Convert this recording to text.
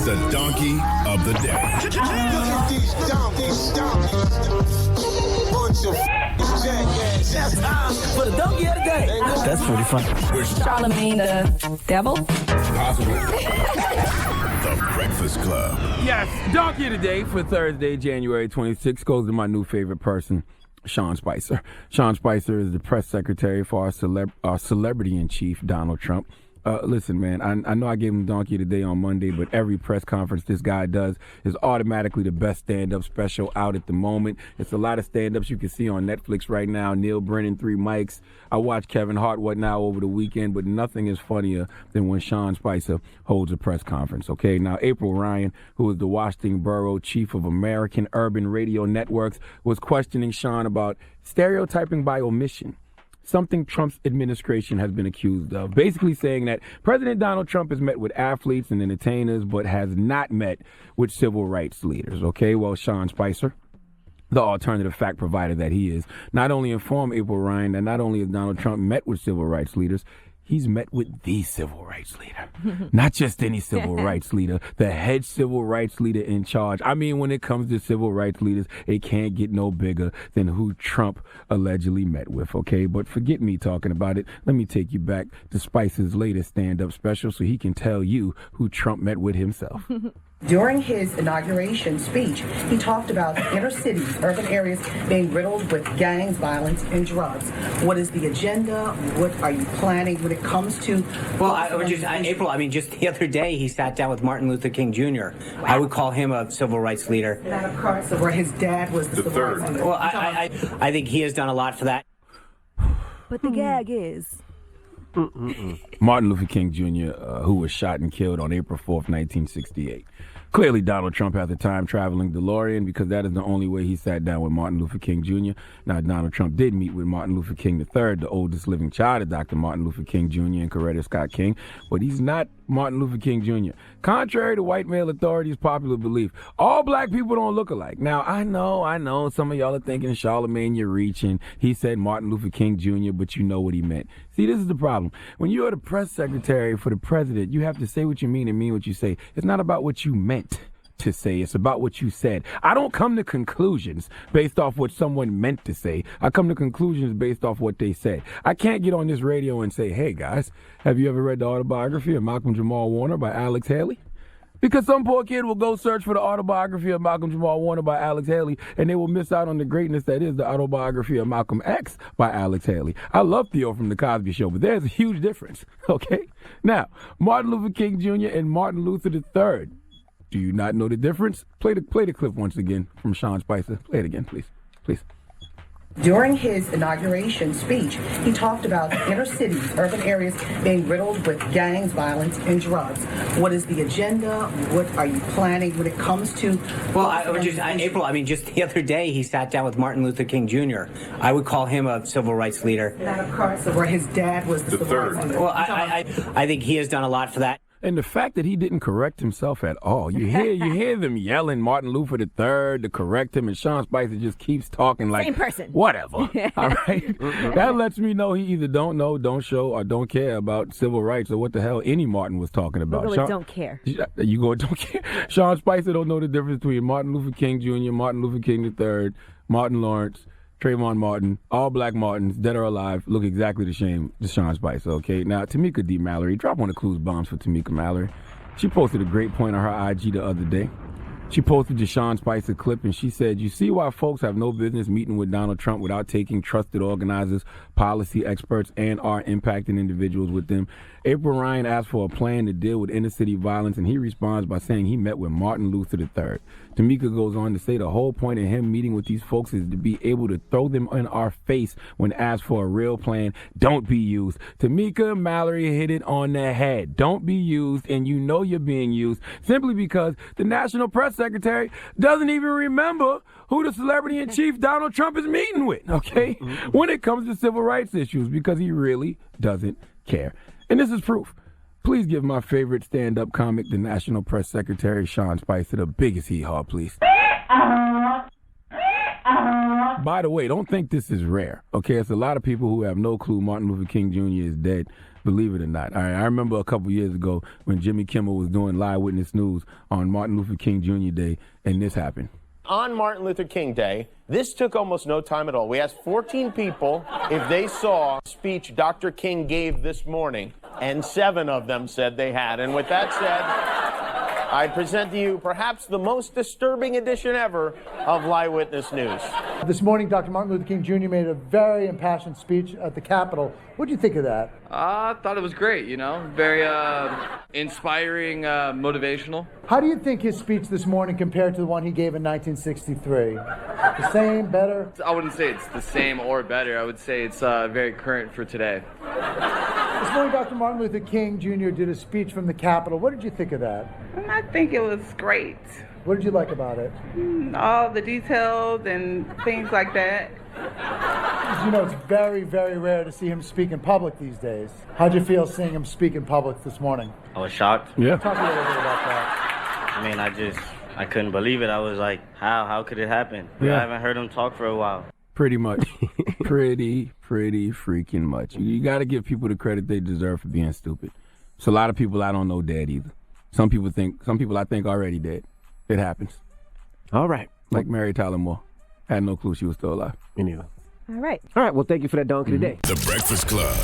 It's the donkey of the day. Look at these donkeys. Bunch of jackasses. That's time For the donkey of the day. That's pretty funny. Charlamagne the devil? Possibly. The Breakfast Club. Yes, donkey of the day for Thursday, January 26th goes to my new favorite person, Sean Spicer. Sean Spicer is the press secretary for our celebrity-in-chief, Donald Trump. Listen, man, I know I gave him Donkey today on Monday, but every press conference this guy does is automatically the best stand-up special out at the moment. It's a lot of stand-ups you can see on Netflix right now. Neil Brennan, 3 mics. I watched Kevin Hart, What Now, over the weekend, but nothing is funnier than when Sean Spicer holds a press conference, okay? Now, April Ryan, who is the Washington Borough chief of American Urban Radio Networks, was questioning Sean about stereotyping by omission, something Trump's administration has been accused of, basically saying that President Donald Trump has met with athletes and entertainers but has not met with civil rights leaders, okay? Well, Sean Spicer, the alternative fact provider that he is, not only informed April Ryan that not only has Donald Trump met with civil rights leaders, he's met with the civil rights leader. Not just any civil rights leader, the head civil rights leader in charge. I mean, when it comes to civil rights leaders, it can't get no bigger than who Trump allegedly met with, okay? But forget me talking about it. Let me take you back to Spicer's latest stand-up special so he can tell you who Trump met with himself. During his inauguration speech, he talked about inner cities, urban areas being riddled with gangs, violence, and drugs. What is the agenda? What are you planning when it comes to... Well, April, just the other day he sat down with Martin Luther King Jr. Wow. I would call him a civil rights leader. That occurrence where his dad was the civil rights leader. Well, I think he has done a lot for that. But the gag is... Martin Luther King Jr., who was shot and killed on April 4th, 1968. Clearly, Donald Trump has a time-traveling DeLorean because that is the only way he sat down with Martin Luther King Jr. Now, Donald Trump did meet with Martin Luther King III, the oldest living child of Dr. Martin Luther King Jr. and Coretta Scott King, but he's not Martin Luther King Jr. Contrary to white male authority's popular belief, all black people don't look alike. Now, I know, some of y'all are thinking Charlamagne, you're reaching. He said Martin Luther King Jr., but you know what he meant. See, this is the problem. When you are the press secretary for the president, you have to say what you mean and mean what you say. It's not about what you meant to say. It's about what you said. I don't come to conclusions based off what someone meant to say. I come to conclusions based off what they said. I can't get on this radio and say, hey, guys, have you ever read the autobiography of Malcolm Jamal Warner by Alex Haley? Because some poor kid will go search for the autobiography of Malcolm Jamal Warner by Alex Haley, and they will miss out on the greatness that is the autobiography of Malcolm X by Alex Haley. I love Theo from The Cosby Show, but there's a huge difference, okay? Now, Martin Luther King Jr. and Martin Luther III. Do you not know the difference? Play the clip once again from Sean Spicer. Play it again, please. Please. During his inauguration speech, he talked about inner cities, urban areas being riddled with gangs, violence, and drugs. What is the agenda? What are you planning when it comes to... Well, April, just the other day he sat down with Martin Luther King Jr. I would call him a civil rights leader. That occurrence where his dad was the civil rights leader. Well, I think he has done a lot for that. And the fact that he didn't correct himself at all. You hear them yelling Martin Luther III to correct him, and Sean Spicer just keeps talking like same person. Whatever. All right. That lets me know he either don't know, don't show, or don't care about civil rights or what the hell any Martin was talking about. Sean, don't care. You go don't care. Sean Spicer don't know the difference between Martin Luther King Jr., Martin Luther King III, Martin Lawrence, Trayvon Martin, all black Martins, dead or alive, look exactly the same to Sean Spicer, okay? Now, Tamika D. Mallory, drop one of Clues bombs for Tamika Mallory. She posted a great point on her IG the other day. She posted the Sean Spicer clip, and she said, you see why folks have no business meeting with Donald Trump without taking trusted organizers, policy experts, and are impacting individuals with them. April Ryan asked for a plan to deal with inner city violence, and he responds by saying he met with Martin Luther III. Tamika goes on to say the whole point of him meeting with these folks is to be able to throw them in our face when asked for a real plan. Don't be used. Tamika Mallory hit it on the head. Don't be used, and you know you're being used simply because the National Press Secretary doesn't even remember who the celebrity-in-chief Donald Trump is meeting with, okay, when it comes to civil rights issues, because he really doesn't care. And this is proof. Please give my favorite stand-up comic, the National Press Secretary, Sean Spicer, the biggest hee-haw, please. By the way, don't think this is rare, okay? It's a lot of people who have no clue Martin Luther King Jr. is dead. Believe it or not. All right, I remember a couple years ago when Jimmy Kimmel was doing Live Witness News on Martin Luther King Jr. Day, and this happened. On Martin Luther King Day, this took almost no time at all. We asked 14 people if they saw a speech Dr. King gave this morning, and 7 of them said they had. And with that said, I present to you perhaps the most disturbing edition ever of Live Witness News. This morning, Dr. Martin Luther King Jr. made a very impassioned speech at the Capitol. What do you think of that? I thought it was great, very inspiring, motivational. How do you think his speech this morning compared to the one he gave in 1963? The same, better? I wouldn't say it's the same or better. I would say it's very current for today. This morning, Dr. Martin Luther King Jr. did a speech from the Capitol. What did you think of that? I think it was great. What did you like about it? All the details and things like that. It's very, very rare to see him speak in public these days. How'd you feel seeing him speak in public this morning? I was shocked. Yeah. Talk a little bit about that. I mean, I couldn't believe it. I was like, how could it happen? Yeah. I haven't heard him talk for a while. Pretty much. pretty freaking much. You got to give people the credit they deserve for being stupid. So a lot of people I don't know dead either. Some people I think already dead. It happens. All right. Like Mary Tyler Moore. Had no clue she was still alive. Me neither. All right. All right. Well, thank you for that donkey today. The Breakfast Club.